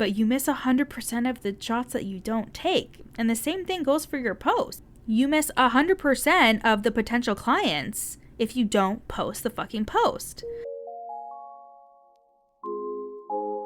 but you miss 100% of the shots that you don't take. And the same thing goes for your post. You miss 100% of the potential clients if you don't post the fucking post.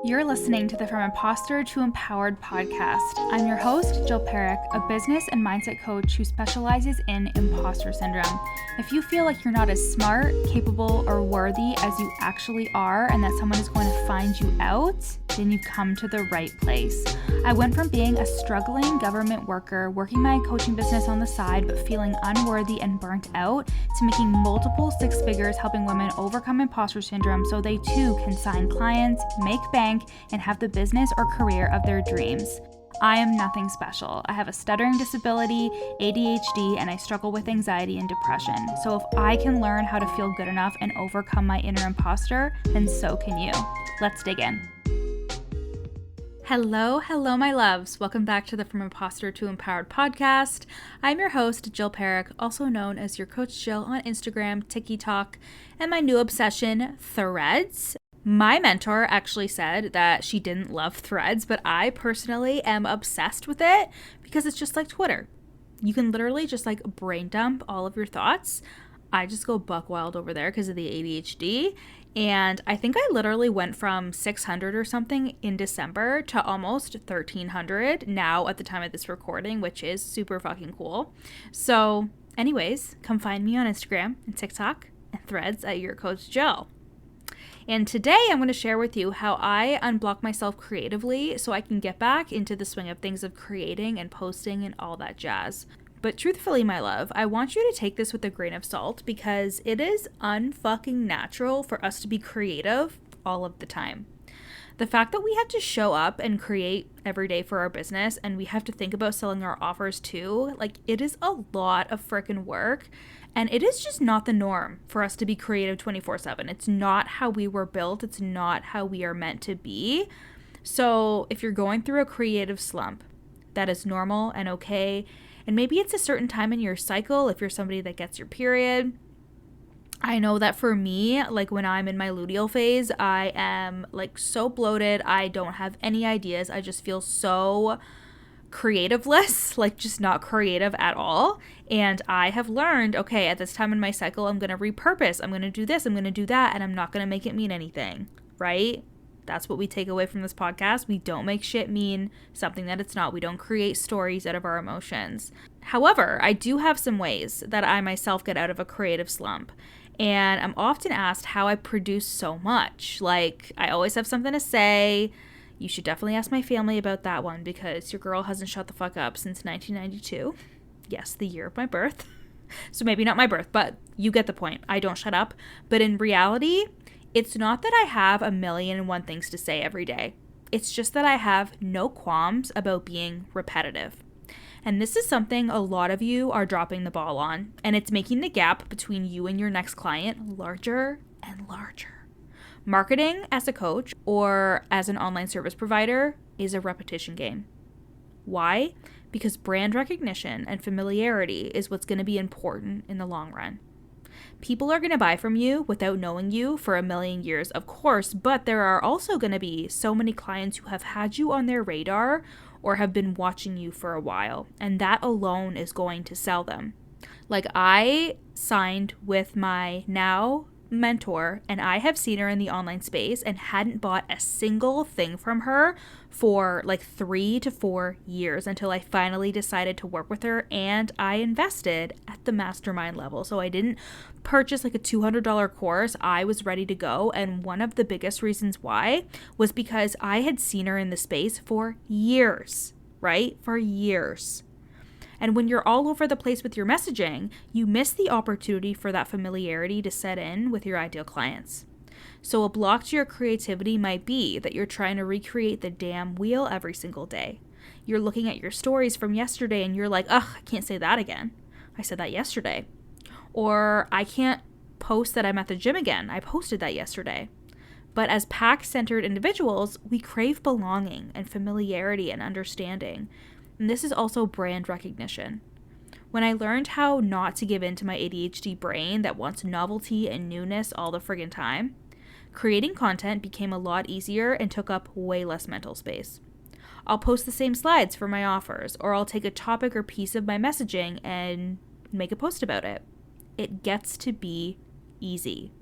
You're listening to the From Imposter to Empowered podcast. I'm your host, Jill Perrick, a business and mindset coach who specializes in imposter syndrome. If you feel like you're not as smart, capable, or worthy as you actually are, and that someone is going to find you out, then you've come to the right place. I went from being a struggling government worker, working my coaching business on the side, but feeling unworthy and burnt out, to making multiple six figures helping women overcome imposter syndrome so they too can sign clients, make bank, and have the business or career of their dreams. I am nothing special. I have a stuttering disability, ADHD, and I struggle with anxiety and depression. So if I can learn how to feel good enough and overcome my inner imposter, then so can you. Let's dig in. Hello, my loves. Welcome back to the From Imposter to Empowered podcast. I'm your host, Jill Perrick, also known as your Coach Jill on Instagram, TikTok, and my new obsession, Threads. My mentor actually said that she didn't love Threads, but I personally am obsessed with it because it's just like Twitter. You can literally just like brain dump all of your thoughts. I just go buck wild over there because of the ADHD. And I think I literally went from 600 or something in December to almost 1,300 now at the time of this recording, which is super fucking cool. So anyways, come find me on Instagram and TikTok and Threads at your Coach Jill. And today I'm going to share with you how I unblock myself creatively so I can get back into the swing of things of creating and posting and all that jazz. But truthfully, my love, I want you to take this with a grain of salt because it is unfucking natural for us to be creative all of the time. The fact that we have to show up and create every day for our business and we have to think about selling our offers too, like it is a lot of freaking work. And it is just not the norm for us to be creative 24/7. It's not how we were built. It's not how we are meant to be. So if you're going through a creative slump, that is normal and okay. And maybe it's a certain time in your cycle if you're somebody that gets your period. I know that for me, like when I'm in my luteal phase, I am like so bloated. I don't have any ideas. I just feel so creativeless, like just not creative at all. And I have learned, okay, at this time in my cycle, I'm going to repurpose. I'm going to do this. I'm going to do that. And I'm not going to make it mean anything, right? That's what we take away from this podcast. We don't make shit mean something that it's not. We don't create stories out of our emotions. However, I do have some ways that I myself get out of a creative slump. And I'm often asked how I produce so much. Like, I always have something to say. You should definitely ask my family about that one because your girl hasn't shut the fuck up since 1992. Yes, the year of my birth. So maybe not my birth, but you get the point. I don't shut up. But in reality, it's not that I have a million and one things to say every day. It's just that I have no qualms about being repetitive. And this is something a lot of you are dropping the ball on. And it's making the gap between you and your next client larger and larger. Marketing as a coach or as an online service provider is a repetition game. Why? Because brand recognition and familiarity is what's going to be important in the long run. People are going to buy from you without knowing you for a million years, of course, but there are also going to be so many clients who have had you on their radar or have been watching you for a while, and that alone is going to sell them. Like I signed with my now mentor and I have seen her in the online space and hadn't bought a single thing from her for like 3 to 4 years until I finally decided to work with her and I invested at the mastermind level. So I didn't purchase like a $200 course. I was ready to go. And one of the biggest reasons why was because I had seen her in the space for years, right? For years. And when you're all over the place with your messaging, you miss the opportunity for that familiarity to set in with your ideal clients. So a block to your creativity might be that you're trying to recreate the damn wheel every single day. You're looking at your stories from yesterday and you're like, ugh, I can't say that again. I said that yesterday. Or I can't post that I'm at the gym again. I posted that yesterday. But as pack-centered individuals, we crave belonging and familiarity and understanding. And this is also brand recognition. When I learned how not to give in to my ADHD brain that wants novelty and newness all the friggin' time, Creating content became a lot easier and took up way less mental space. I'll post the same slides for my offers, or I'll take a topic or piece of my messaging and make a post about it. It gets to be easy.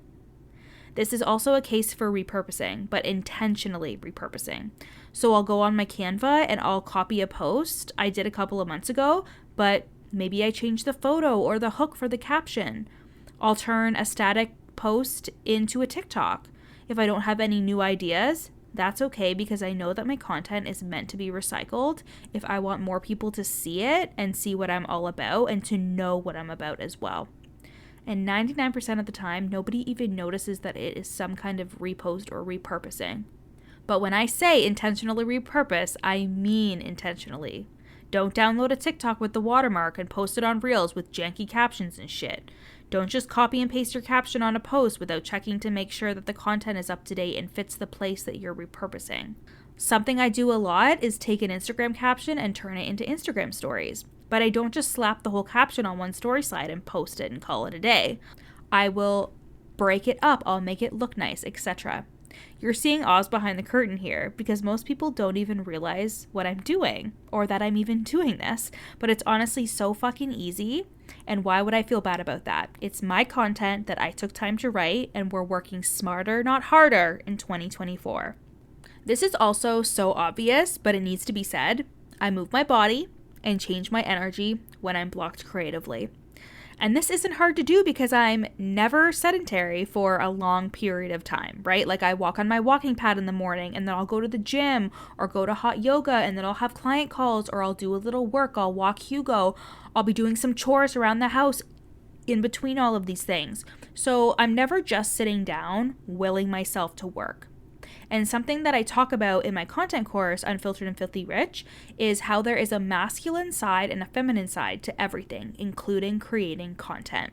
This is also a case for repurposing, but intentionally repurposing. So I'll go on my Canva and I'll copy a post I did a couple of months ago, but maybe I changed the photo or the hook for the caption. I'll turn a static post into a TikTok. If I don't have any new ideas, that's okay, because I know that my content is meant to be recycled if I want more people to see it and see what I'm all about and to know what I'm about as well. And 99% of the time, nobody even notices that it is some kind of repost or repurposing. But when I say intentionally repurpose, I mean intentionally. Don't download a TikTok with the watermark and post it on Reels with janky captions and shit. Don't just copy and paste your caption on a post without checking to make sure that the content is up to date and fits the place that you're repurposing. Something I do a lot is take an Instagram caption and turn it into Instagram stories. But I don't just slap the whole caption on one story slide and post it and call it a day. I will break it up, I'll make it look nice, etc. You're seeing Oz behind the curtain here, because most people don't even realize what I'm doing or that I'm even doing this, but it's honestly so fucking easy. And why would I feel bad about that? It's my content that I took time to write, and we're working smarter, not harder, in 2024. This is also so obvious, but it needs to be said. I move my body and change my energy when I'm blocked creatively. And this isn't hard to do because I'm never sedentary for a long period of time, right? Like I walk on my walking pad in the morning, and then I'll go to the gym or go to hot yoga, and then I'll have client calls, or I'll do a little work. I'll walk Hugo. I'll be doing some chores around the house in between all of these things. So I'm never just sitting down, willing myself to work. And something that I talk about in my content course, Unfiltered and Filthy Rich, is how there is a masculine side and a feminine side to everything, including creating content.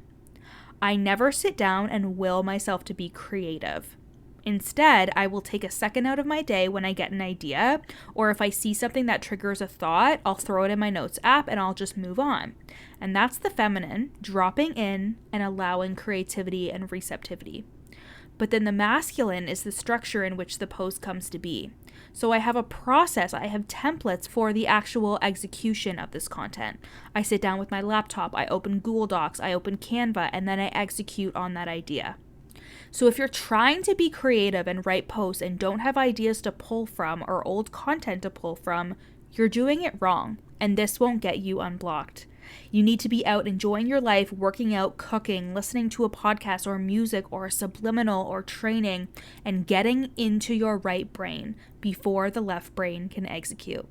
I never sit down and will myself to be creative. Instead, I will take a second out of my day when I get an idea, or if I see something that triggers a thought, I'll throw it in my notes app and I'll just move on. And that's the feminine, dropping in and allowing creativity and receptivity. But then the masculine is the structure in which the post comes to be. So I have a process, I have templates for the actual execution of this content. I sit down with my laptop, I open Google Docs, I open Canva, and then I execute on that idea. So if you're trying to be creative and write posts and don't have ideas to pull from or old content to pull from, you're doing it wrong, and this won't get you unblocked. You need to be out enjoying your life, working out, cooking, listening to a podcast or music or a subliminal or training, and getting into your right brain before the left brain can execute.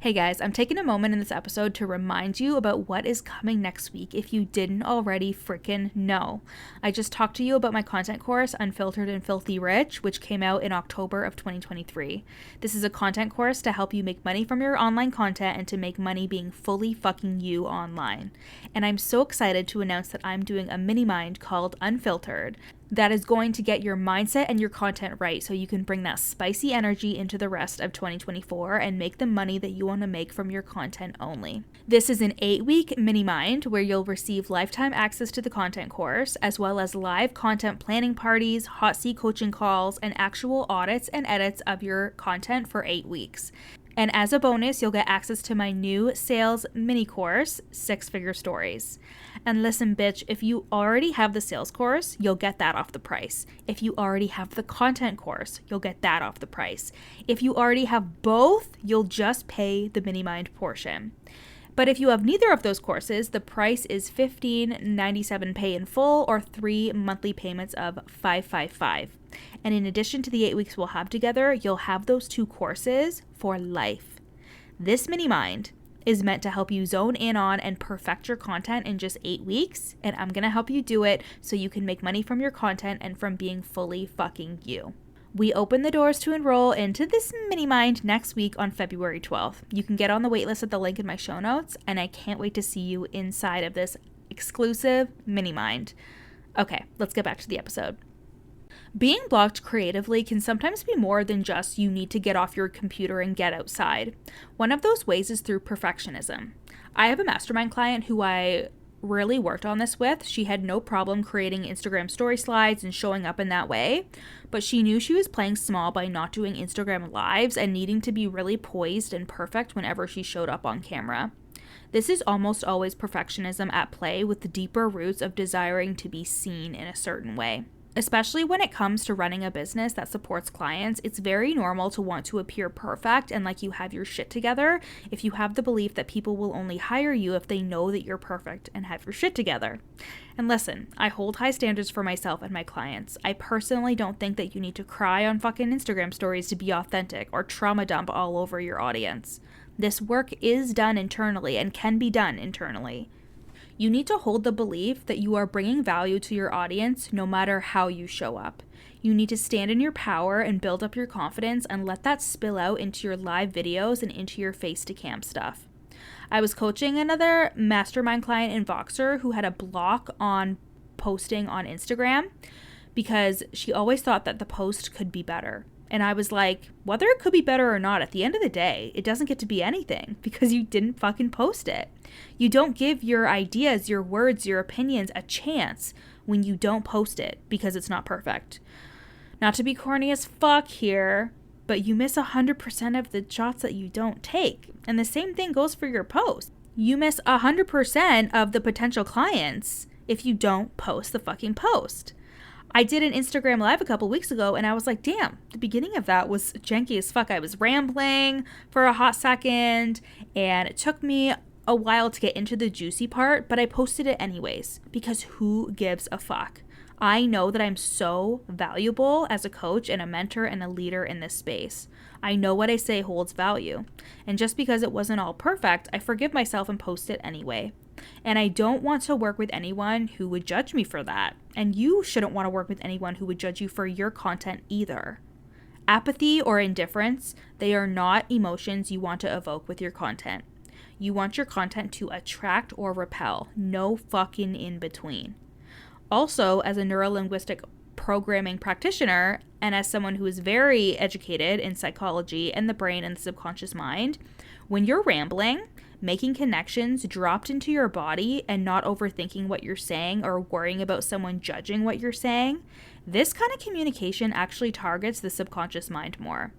Hey guys, I'm taking a moment in this episode to remind you about what is coming next week if you didn't already freaking know. I just talked to you about my content course, Unfiltered and Filthy Rich, which came out in October of 2023. This is a content course to help you make money from your online content and to make money being fully fucking you online. And I'm so excited to announce that I'm doing a mini mind called Unfiltered that is going to get your mindset and your content right so you can bring that spicy energy into the rest of 2024 and make the money that you want to make from your content only. This is an 8-week mini mind where you'll receive lifetime access to the content course, as well as live content planning parties, hot seat coaching calls, and actual audits and edits of your content for 8 weeks. And as a bonus, you'll get access to my new sales mini course, 6-Figure Stories. And listen, bitch, if you already have the sales course, you'll get that off the price. If you already have the content course, you'll get that off the price. If you already have both, you'll just pay the mini mind portion. But if you have neither of those courses, the price is $15.97 pay in full or 3 monthly payments of $555. And in addition to the 8 weeks we'll have together, you'll have those 2 courses for life. This mini mind is meant to help you zone in on and perfect your content in just 8 weeks, and I'm going to help you do it so you can make money from your content and from being fully fucking you. We open the doors to enroll into this mini mind next week on February 12th. You can get on the waitlist at the link in my show notes, and I can't wait to see you inside of this exclusive mini mind. Okay, let's get back to the episode. Being blocked creatively can sometimes be more than just you need to get off your computer and get outside. One of those ways is through perfectionism. I have a mastermind client who I really worked on this with. She had no problem creating Instagram story slides and showing up in that way, but she knew she was playing small by not doing Instagram lives and needing to be really poised and perfect whenever she showed up on camera. This is almost always perfectionism at play, with the deeper roots of desiring to be seen in a certain way. Especially when it comes to running a business that supports clients, it's very normal to want to appear perfect and like you have your shit together if you have the belief that people will only hire you if they know that you're perfect and have your shit together. And listen, I hold high standards for myself and my clients. I personally don't think that you need to cry on fucking Instagram stories to be authentic or trauma dump all over your audience. This work is done internally and can be done internally. You need to hold the belief that you are bringing value to your audience no matter how you show up. You need to stand in your power and build up your confidence and let that spill out into your live videos and into your face-to-cam stuff. I was coaching another mastermind client in Voxer who had a block on posting on Instagram because she always thought that the post could be better. And I was like, whether it could be better or not, at the end of the day, it doesn't get to be anything because you didn't fucking post it. You don't give your ideas, your words, your opinions a chance when you don't post it because it's not perfect. Not to be corny as fuck here, but you miss 100% of the shots that you don't take. And the same thing goes for your post. You miss 100% of the potential clients if you don't post the fucking post. I did an Instagram live a couple weeks ago and I was like, damn, the beginning of that was janky as fuck. I was rambling for a hot second and it took me a while to get into the juicy part, but I posted it anyways because who gives a fuck? I know that I'm so valuable as a coach and a mentor and a leader in this space. I know what I say holds value. And just because it wasn't all perfect, I forgive myself and post it anyway. And I don't want to work with anyone who would judge me for that. And you shouldn't want to work with anyone who would judge you for your content either. Apathy or indifference, they are not emotions you want to evoke with your content. You want your content to attract or repel, no fucking in between. Also, as a neurolinguistic programming practitioner and as someone who is very educated in psychology and the brain and the subconscious mind, when you're rambling, making connections dropped into your body and not overthinking what you're saying or worrying about someone judging what you're saying, this kind of communication actually targets the subconscious mind more,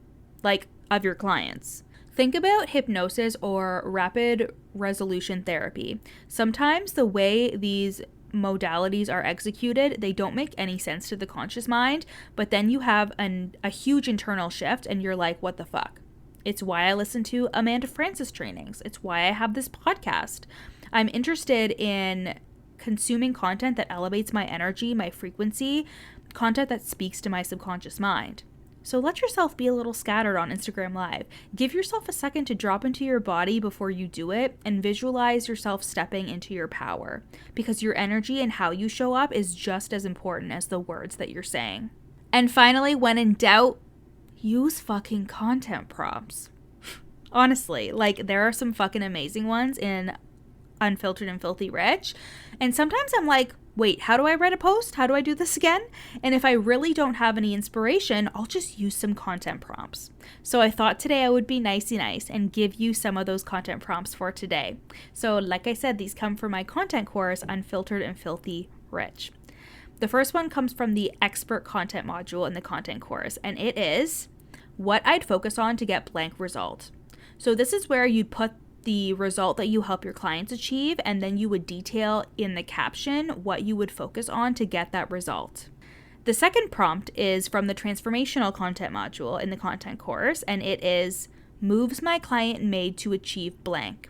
like of your clients. Think about hypnosis or rapid resolution therapy. Sometimes the way these modalities are executed, they don't make any sense to the conscious mind, but then you have a huge internal shift and you're like, what the fuck? It's why I listen to Amanda Francis trainings. It's why I have this podcast. I'm interested in consuming content that elevates my energy, my frequency, content that speaks to my subconscious mind. So let yourself be a little scattered on Instagram Live. Give yourself a second to drop into your body before you do it and visualize yourself stepping into your power, because your energy and how you show up is just as important as the words that you're saying. And finally, when in doubt, use fucking content prompts. Honestly, like there are some fucking amazing ones in Unfiltered and Filthy Rich. And sometimes I'm like, wait, how do I write a post? How do I do this again? And if I really don't have any inspiration, I'll just use some content prompts. So I thought today I would be nicey nice and give you some of those content prompts for today. So like I said, these come from my content course, Unfiltered and Filthy Rich. The first one comes from the expert content module in the content course, and it is what I'd focus on to get blank result. So this is where you'd put the result that you help your clients achieve, and then you would detail in the caption what you would focus on to get that result. The second prompt is from the transformational content module in the content course, and it is moves my client made to achieve blank.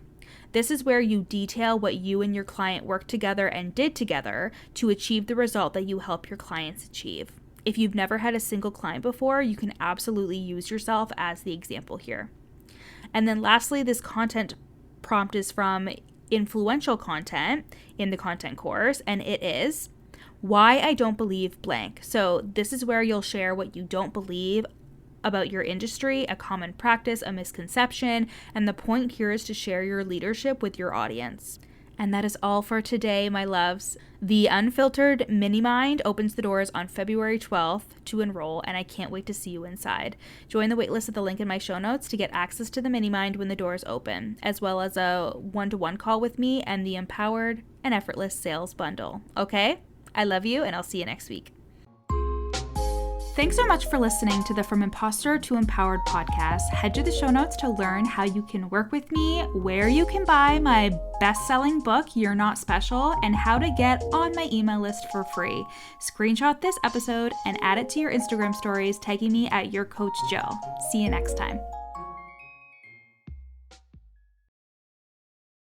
This is where you detail what you and your client worked together and did together to achieve the result that you help your clients achieve. If you've never had a single client before, you can absolutely use yourself as the example here. And then lastly, this content prompt is from influential content in the content course, and it is why I don't believe blank. So this is where you'll share what you don't believe about your industry, a common practice, a misconception, and the point here is to share your leadership with your audience. And that is all for today, my loves. The Unfiltered Mini Mind opens the doors on February 12th to enroll, and I can't wait to see you inside. Join the waitlist at the link in my show notes to get access to the Mini Mind when the doors open, as well as a one-to-one call with me and the Empowered and Effortless Sales Bundle. Okay? I love you, and I'll see you next week. Thanks so much for listening to the From Imposter to Empowered podcast. Head to the show notes to learn how you can work with me, where you can buy my best-selling book, You're Not Special, and how to get on my email list for free. Screenshot this episode and add it to your Instagram stories, tagging me at YourCoachJill. See you next time.